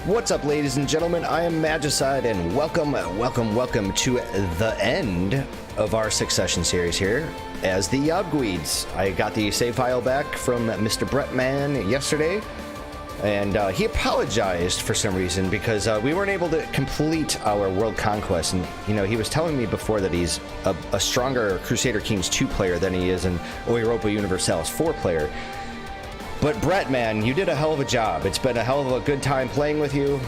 What's up, ladies and gentlemen? I am Magicide, and welcome to the end of our Succession series here as the Yabguids. I got the save file back from Mr. Bretman yesterday, and he apologized for some reason because we weren't able to complete our world conquest. And he was telling me before that he's a stronger Crusader Kings 2 player than he is an Europa Universalis 4 player. But Brett, man, you did a hell of a job. It's been a hell of a good time playing with you.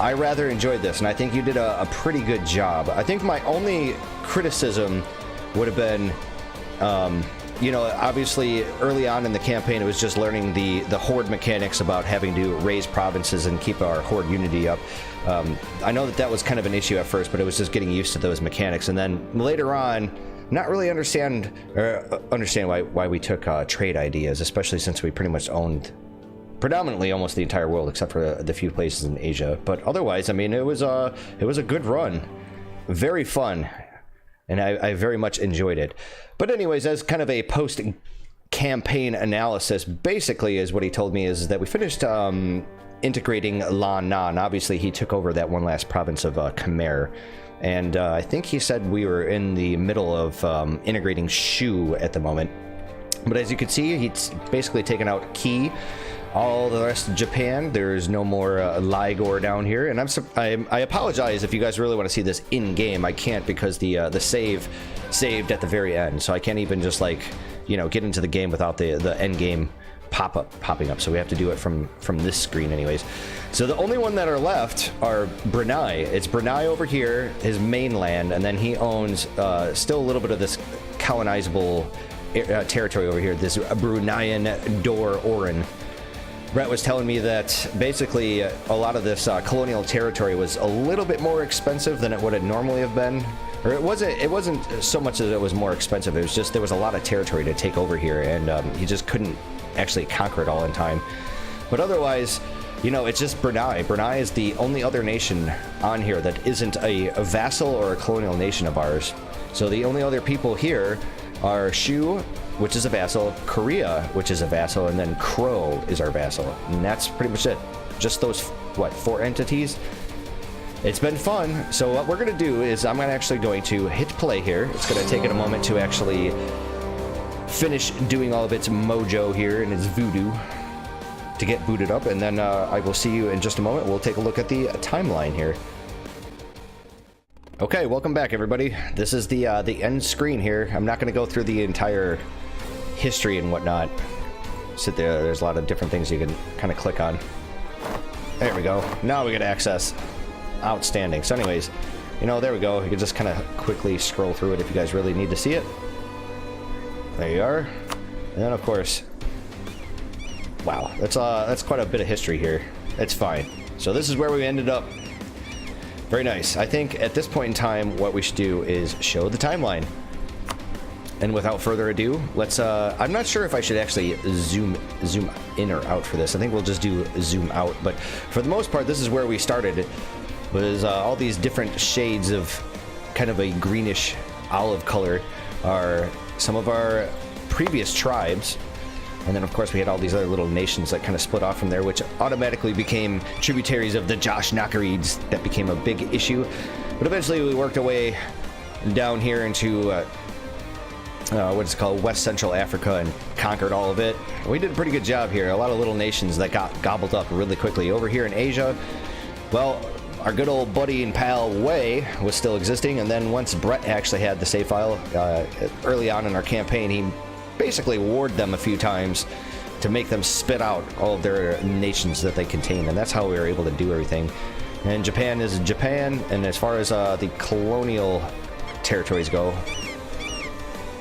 I rather enjoyed this, and I think you did a pretty good job. I think my only criticism would have been, obviously early on in the campaign, it was just learning the horde mechanics about having to raise provinces and keep our horde unity up. I know that was kind of an issue at first, but it was just getting used to those mechanics. And then later on, not really understand why we took trade ideas, especially since we pretty much owned predominantly almost the entire world except for the few places in Asia. But otherwise, I mean, it was a good run, very fun, and I very much enjoyed it. But anyways, as kind of a post-campaign analysis, basically is what he told me is that we finished integrating Lan Nan. Obviously, he took over that one last province of Khmer. And I think he said we were in the middle of integrating Shu at the moment. But as you can see, he's basically taken out Ki, all the rest of Japan. There's no more Ligor down here. And I apologize if you guys really want to see this in-game. I can't because the save saved at the very end. So I can't even just get into the game without the end game popping up, so we have to do it from this screen anyways. So the only one that are left are Brunei. It's Brunei over here, his mainland, and then he owns still a little bit of this colonizable territory over here, this Bruneian Dor Oren. Brett was telling me that basically a lot of this colonial territory was a little bit more expensive than it would have normally have been. Or it wasn't so much that it was more expensive, it was just there was a lot of territory to take over here, and he just couldn't actually conquer it all in time. But otherwise, it's just Brunei. Brunei is the only other nation on here that isn't a vassal or a colonial nation of ours. So the only other people here are Shu, which is a vassal, Korea, which is a vassal, and then Crow is our vassal. And that's pretty much it. Just those, 4 entities? It's been fun. So what we're going to do is I'm actually going to hit play here. It's going to take it a moment to actually finish doing all of its mojo here and its voodoo to get booted up, and then I will see you in just a moment. We'll take a look at the timeline here. Okay, welcome back, everybody. This is the end screen here. I'm not going to go through the entire history and whatnot. Sit there. There's a lot of different things you can kind of click on. There we go. Now we get access. Outstanding. So anyways, there we go. You can just kind of quickly scroll through it if you guys really need to see it. There you are. And then, of course, wow, that's quite a bit of history here. It's fine. So this is where we ended up. Very nice. I think at this point in time, what we should do is show the timeline. And without further ado, let's, I'm not sure if I should actually zoom in or out for this. I think we'll just do zoom out. But for the most part, this is where we started. Was all these different shades of kind of a greenish olive color are some of our previous tribes, and then of course we had all these other little nations that kind of split off from there, which automatically became tributaries of the Josh Knockerids. That became a big issue, but eventually we worked our way down here into what's called West Central Africa and conquered all of it. We did a pretty good job here. A lot of little nations that got gobbled up really quickly. Over here in Asia, well, our good old buddy and pal Wei was still existing, and then once Brett actually had the save file early on in our campaign, he basically warred them a few times to make them spit out all of their nations that they contained, and that's how we were able to do everything. And Japan is Japan, and as far as the colonial territories go,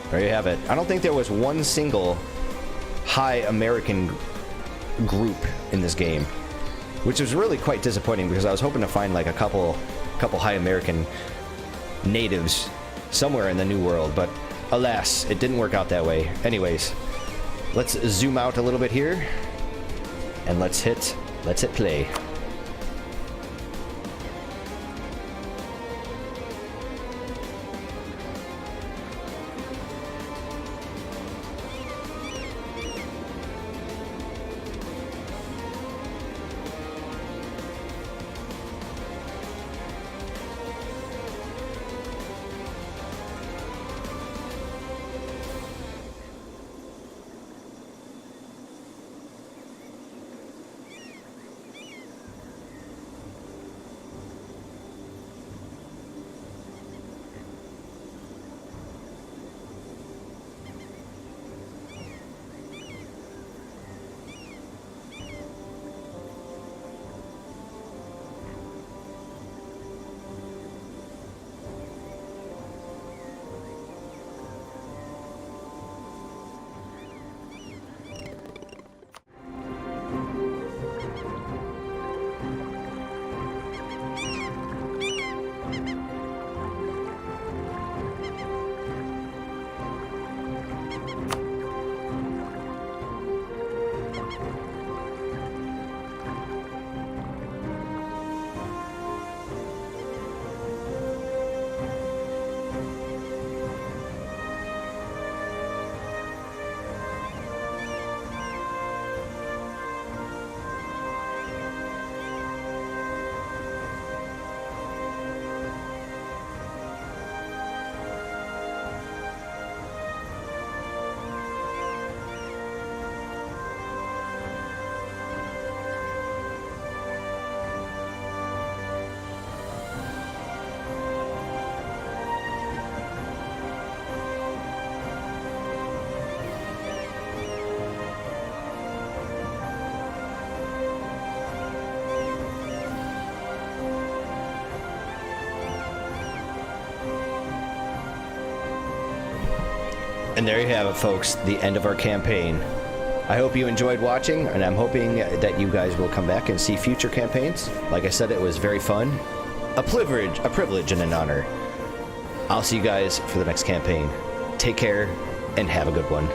there you have it. I don't think there was one single high American group in this game, which was really quite disappointing because I was hoping to find like a couple high American natives somewhere in the New World, but alas, it didn't work out that way. Anyways, let's zoom out a little bit here, and let's hit play. And there you have it, folks, the end of our campaign. I hope you enjoyed watching, and I'm hoping that you guys will come back and see future campaigns. Like I said, it was very fun. A privilege and an honor. I'll see you guys for the next campaign. Take care, and have a good one.